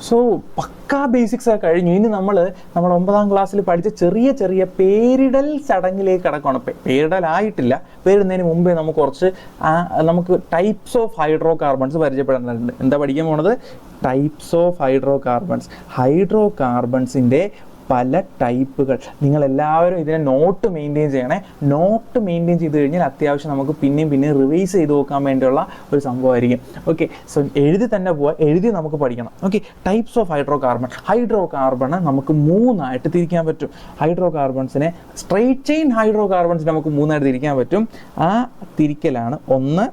So പക്കാ basics ഒക്കെ കഴിഞ്ഞു. ഇനി നമ്മൾ 9ാം ക്ലാസ്സിൽ പഠിച്ച ചെറിയ ചെറിയ പേരിടൽ ചടങ്ങിലേക്ക് കടക്കുകയാണ്. പേരിടലായിട്ടില്ല, പേരിടുന്നതിന് മുമ്പേ നമുക്ക് ടൈപ്സ് ഓഫ് ഹൈഡ്രോ കാർബൺസ് പരിചയപ്പെടേണ്ടതുണ്ട്. എന്താ പഠിക്കാൻ പോണത്? Types of hydrocarbons. ഹൈഡ്രോ കാർബൺസിൻ്റെ പല ടൈപ്പുകൾ. നിങ്ങളെല്ലാവരും ഇതിനെ നോട്ട് മെയിൻറ്റെയിൻ ചെയ്യണേ. നോട്ട് മെയിൻറ്റെയിൻ ചെയ്ത് കഴിഞ്ഞാൽ അത്യാവശ്യം നമുക്ക് പിന്നെയും റിവൈസ് ചെയ്ത് നോക്കാൻ വേണ്ടിയുള്ള ഒരു സംഭവമായിരിക്കും. ഓക്കെ, സോ എഴുതി തന്നെ പോവാം, എഴുതി നമുക്ക് പഠിക്കണം. Okay, types of hydro carbon. Hydro carbon നമുക്ക് 3ആയിട്ട് തിരിക്കാൻ പറ്റും. ഹൈഡ്രോ കാർബൺസിനെ സ്ട്രെയിറ്റ് ചെയിൻ ഹൈഡ്രോ കാർബൺസിനെ നമുക്ക് 3ആയിട്ട് തിരിക്കാൻ പറ്റും. ആ തിരിക്കലാണ് 1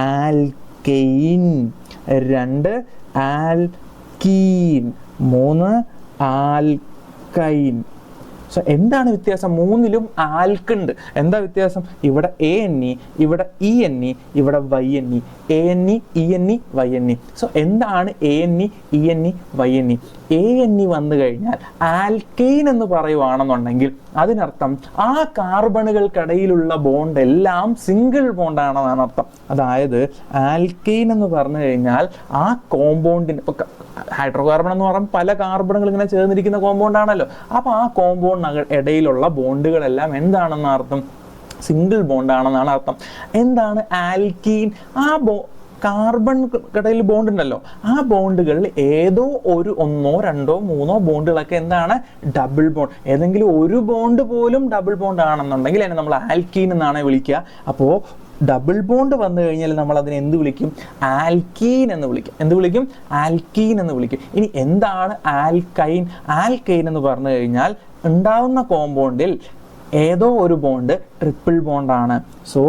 ആൽക്കെയിൻ, 2 ആൽക്കീൻ, 3 ആൽക്കൈൻ. സോ എന്താണ് വ്യത്യാസം? 3ലും ആൽക്കുണ്ട്. എന്താ വ്യത്യാസം? ഇവിടെ ANE, ഇവിടെ ENE, ഇവിടെ YNE. ANE, ENE, YNE. So എന്താണ് ANE, ENE, YNE? ANE വന്നു കഴിഞ്ഞാൽ ആൽക്കെയിൻ എന്ന് പറയുവാണെന്നുണ്ടെങ്കിൽ അതിനർത്ഥം ആ കാർബണുകൾക്കിടയിലുള്ള ബോണ്ട് എല്ലാം സിംഗിൾ ബോണ്ടാണെന്നാണ് അർത്ഥം. അതായത് ആൽക്കെയിൻ എന്ന് പറഞ്ഞു കഴിഞ്ഞാൽ ആ കോമ്പൗണ്ടിന്, ഇപ്പോൾ ഹൈഡ്രോ കാർബൺ എന്ന് പറയുമ്പോൾ പല കാർബണുകൾ ഇങ്ങനെ ചേർന്നിരിക്കുന്ന കോമ്പൗണ്ട് ആണല്ലോ. അപ്പോൾ ആ കോമ്പൗണ്ട് ഇടയിലുള്ള ബോണ്ടുകളെല്ലാം എന്താണെന്ന് അർത്ഥം? സിംഗിൾ ബോണ്ടാണെന്നാണ് അർത്ഥം. എന്താണ് ആൽക്കീൻ? ആ കാർബണിടയിൽ ബോണ്ട് ഉണ്ടല്ലോ, ആ ബോണ്ടുകളിൽ ഏതോ ഒരു 1, 2, 3 ബോണ്ടുകളൊക്കെ എന്താണ്? Double bond. ഏതെങ്കിലും ഒരു ബോണ്ട് പോലും ഡബിൾ ബോണ്ട് ആണെന്നുണ്ടെങ്കിൽ അതിനെ നമ്മൾ ആൽക്കീൻ എന്നാണ് വിളിക്കുക. അപ്പോൾ ഡബിൾ ബോണ്ട് വന്നു കഴിഞ്ഞാൽ നമ്മൾ അതിനെ എന്ത് വിളിക്കും? ആൽക്കീൻ എന്ന് വിളിക്കും. എന്ത് വിളിക്കും? ആൽക്കീൻ എന്ന് വിളിക്കും. ഇനി എന്താണ് ആൽക്കൈൻ? ആൽക്കൈൻ എന്ന് പറഞ്ഞു കഴിഞ്ഞാൽ ഉണ്ടാവുന്ന കോമ്പൗണ്ടിൽ ഏതോ ഒരു ബോണ്ട് ട്രിപ്പിൾ ബോണ്ടാണ്. സോ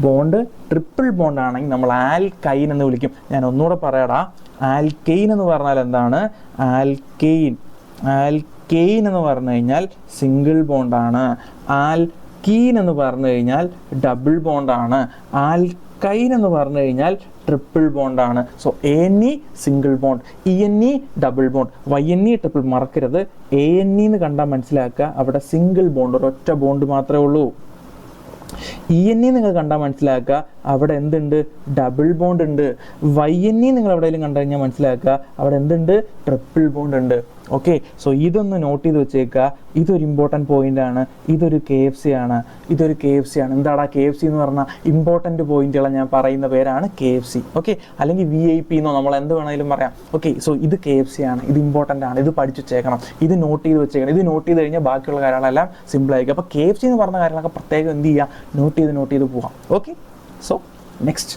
ബോണ്ട് ട്രിപ്പിൾ ബോണ്ട് ആണെങ്കിൽ നമ്മൾ ആൽക്കൈൻ എന്ന് വിളിക്കും. ഞാൻ ഒന്നുകൂടെ പറയാടാ. ആൽക്കെയിൻ എന്ന് പറഞ്ഞാൽ എന്താണ്? ആൽക്കെയിൻ. ആൽക്കെയിൻ എന്ന് പറഞ്ഞു കഴിഞ്ഞാൽ സിംഗിൾ ബോണ്ടാണ്. ആൽക്കീൻ എന്ന് പറഞ്ഞു കഴിഞ്ഞാൽ ഡബിൾ ബോണ്ടാണ്. ആൽക്കൈൻ എന്ന് പറഞ്ഞു കഴിഞ്ഞാൽ ട്രിപ്പിൾ ബോണ്ടാണ്. So ANE single bond, ENE double bond, YNE triple. മറക്കരുത്, ANE എന്ന് കണ്ടാൽ മനസ്സിലാക്കുക അവിടെ സിംഗിൾ ബോണ്ട്, ഒരൊറ്റ ബോണ്ട് മാത്രമേ ഉള്ളൂ. ENE നിങ്ങൾ കണ്ടാൽ മനസ്സിലാക്കുക അവിടെ എന്തുണ്ട്? ഡബിൾ ബോണ്ട് ഉണ്ട്. YNE നിങ്ങൾ എവിടെയെങ്കിലും കണ്ടു കഴിഞ്ഞാൽ മനസ്സിലാക്കുക അവിടെ എന്തുണ്ട്? ട്രിപ്പിൾ ബോണ്ട് ഉണ്ട്. ഓക്കെ, സോ ഇതൊന്ന് നോട്ട് ചെയ്ത് വെച്ചേക്കുക. ഇതൊരു ഇമ്പോർട്ടൻറ്റ് പോയിന്റ് ആണ്. ഇതൊരു KFC ആണ്. ഇതൊരു KFC ആണ്. എന്താടാ KFC എന്ന് പറഞ്ഞാൽ? ഇമ്പോർട്ടൻറ്റ് പോയിന്റുകളെ ഞാൻ പറയുന്ന പേരാണ് KFC. ഓക്കെ, അല്ലെങ്കിൽ VIP എന്നോ നമ്മൾ എന്ത് വേണമെങ്കിലും പറയാം. ഓക്കെ, സോ ഇത് KFC ആണ്, ഇത് ഇമ്പോർട്ടൻ്റ് ആണ്, ഇത് പഠിച്ചു വെച്ചേക്കണം, ഇത് നോട്ട് ചെയ്ത് വെച്ചേക്കണം. ഇത് നോട്ട് ചെയ്ത് കഴിഞ്ഞാൽ ബാക്കിയുള്ള കാര്യങ്ങളെല്ലാം സിമ്പിൾ ആയിരിക്കും. അപ്പോൾ KFC എന്ന് പറഞ്ഞ കാര്യങ്ങളൊക്കെ പ്രത്യേകം എന്ത് ചെയ്യുക? നോട്ട് ചെയ്ത് പോകാം. Okay, so next